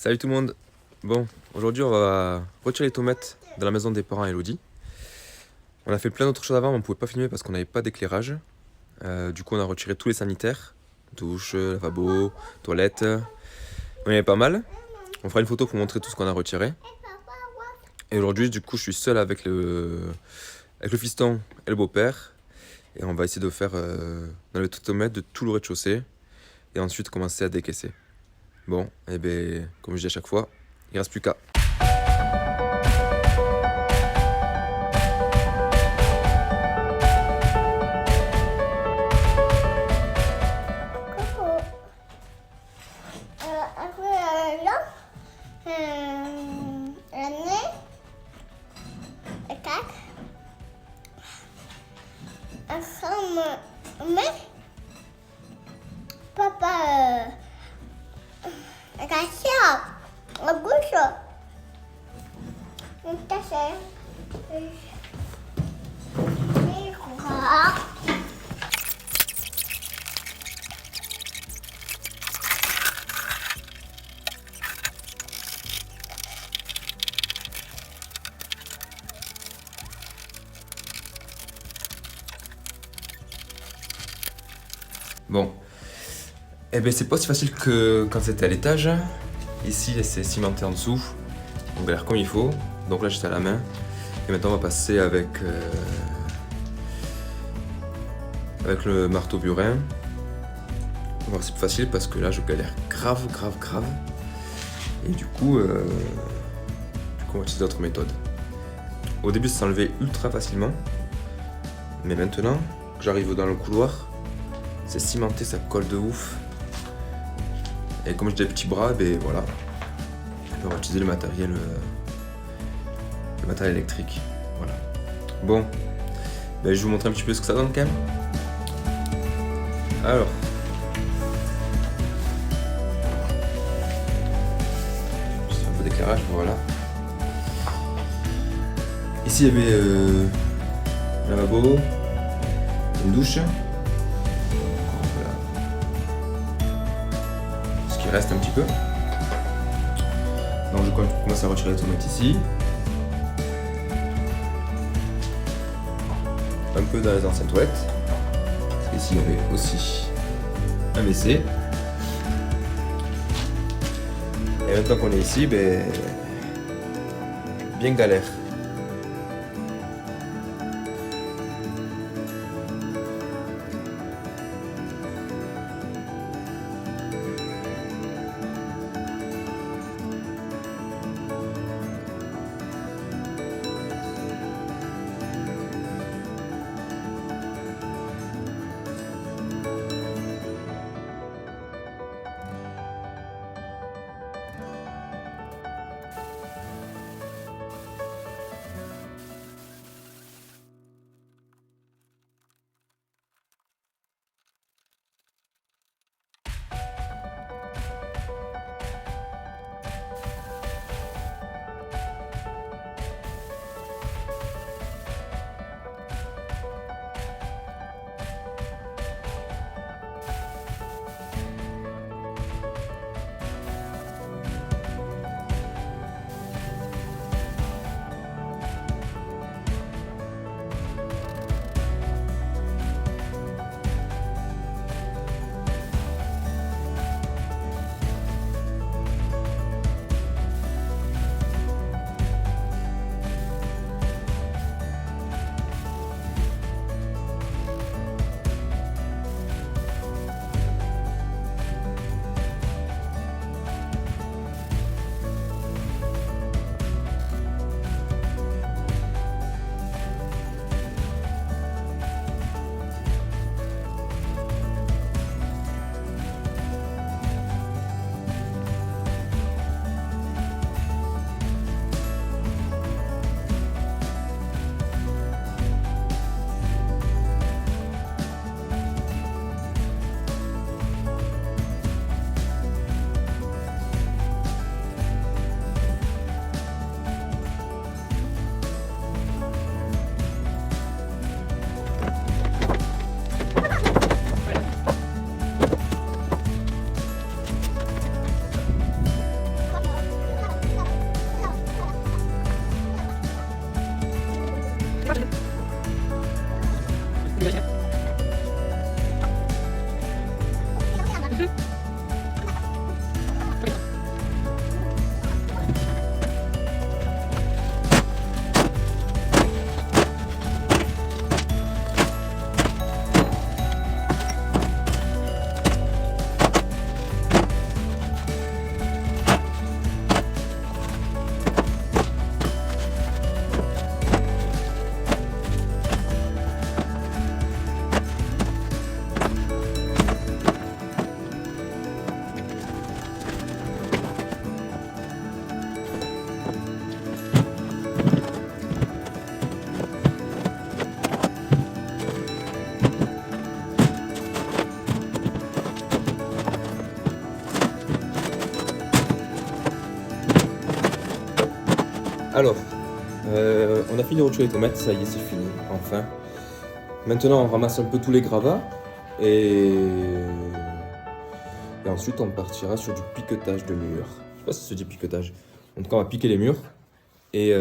Salut tout le monde. Bon, aujourd'hui on va retirer les tomates de la maison des parents à Elodie. On a fait plein d'autres choses avant, mais on pouvait pas filmer parce qu'on n'avait pas d'éclairage. Du coup on a retiré tous les sanitaires, douche, lavabo, toilette. On y avait pas mal. On fera une photo pour montrer tout ce qu'on a retiré. Et aujourd'hui du coup je suis seul avec le fiston et le beau-père. Et on va essayer de faire dans les tomates de tout le rez-de-chaussée. Et ensuite commencer à décaisser. Bon, et ben comme je dis à chaque fois, il reste plus qu'à. Coucou. Après là, l'année, le 4, ensemble, mais papa, la sœur, la bouche, on tâche. Bon, eh ben c'est pas aussi facile que quand c'était à l'étage. Ici, c'est cimenté en dessous. On galère comme il faut. Donc là, j'étais à la main. Et maintenant, on va passer avec le marteau burin. On va voir si c'est plus facile parce que là, je galère grave. Et du coup, on va utiliser d'autres méthodes. Au début, ça s'enlevait ultra facilement. Mais maintenant que j'arrive dans le couloir, c'est cimenté, ça colle de ouf. Et comme j'ai des petits bras, ben voilà. On va utiliser le matériel électrique. Voilà. Bon, ben, je vais vous montrer un petit peu ce que ça donne quand même. Alors. Juste un peu d'éclairage, voilà. Ici il y avait un lavabo, une douche. Voilà. Ce qui reste un petit peu. Donc je commence à retirer les tomates ici. Un peu dans les anciennes toilettes. Parce qu'ici il y avait aussi un WC. Et maintenant qu'on est ici, ben, bien galère. Alors, on a fini de retirer les tomates, ça y est, c'est fini, enfin. Maintenant, on ramasse un peu tous les gravats et ensuite on partira sur du piquetage de murs. Je sais pas si ça se dit piquetage. En tout cas, on va piquer les murs et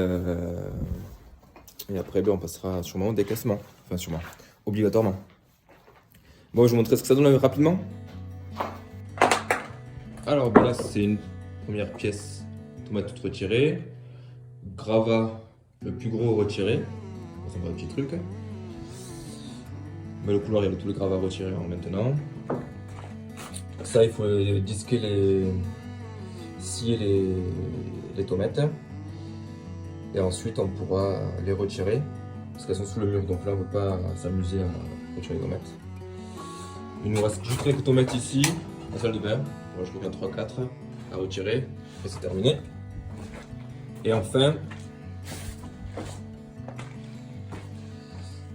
après, ben, on passera sûrement au décaissement. Enfin, sûrement, obligatoirement. Bon, je vais vous montrer ce que ça donne rapidement. Alors, ben là, c'est une première pièce tomate toute retirée. Gravat le plus gros retiré, ça va un petit truc. Mais le couloir, il y a tous les gravats retirés maintenant. Ça, il faut disquer scier les tomates. Et ensuite, on pourra les retirer parce qu'elles sont sous le mur. Donc là, on ne peut pas s'amuser à retirer les tomates. Il nous reste juste quelques tomates ici, la salle de bain. Bon, je trouve 3-4 à retirer et c'est terminé. Et enfin,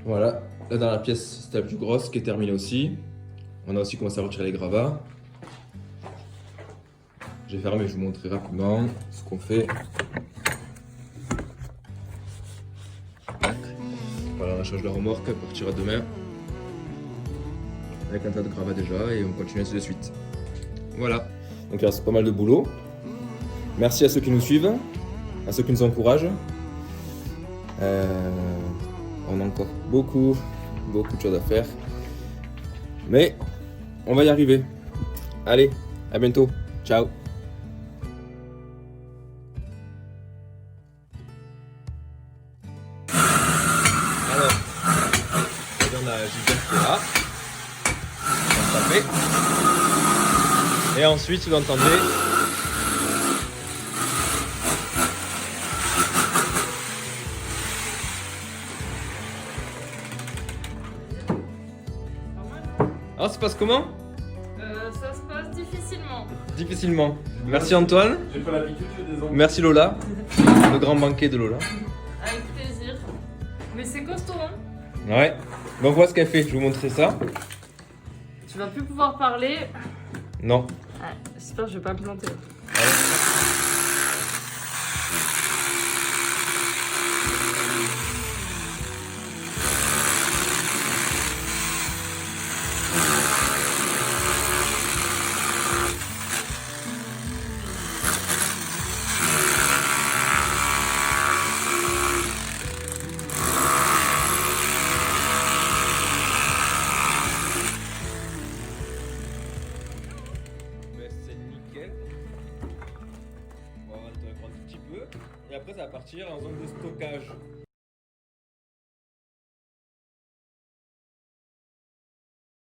voilà, là dans la pièce, c'était la plus grosse qui est terminée aussi. On a aussi commencé à retirer les gravats. J'ai fermé, je vous montrerai rapidement ce qu'on fait. Voilà, on change la remorque, elle partira demain. Avec un tas de gravats déjà et on continue ainsi de suite. Voilà, donc il reste pas mal de boulot. Merci à ceux qui nous suivent. À ceux qui nous encouragent. On a encore beaucoup de choses à faire. Mais on va y arriver. Allez, à bientôt. Ciao. Alors, on a Gilbert qui est là. On taper. Et ensuite, vous entendez. Alors, ça se passe comment? Ça se passe difficilement. Difficilement. Merci Antoine. J'ai pas l'habitude, j'ai des enfants. Merci Lola. Le grand banquet de Lola. Avec plaisir. Mais c'est costaud, hein? Ouais. Bon, on voit ce qu'elle fait. Je vais vous montrer ça. Tu vas plus pouvoir parler. Non. Ouais, j'espère que je vais pas me planter. Mais c'est nickel. On va rentrer un petit peu. Et après, ça va partir en zone de stockage.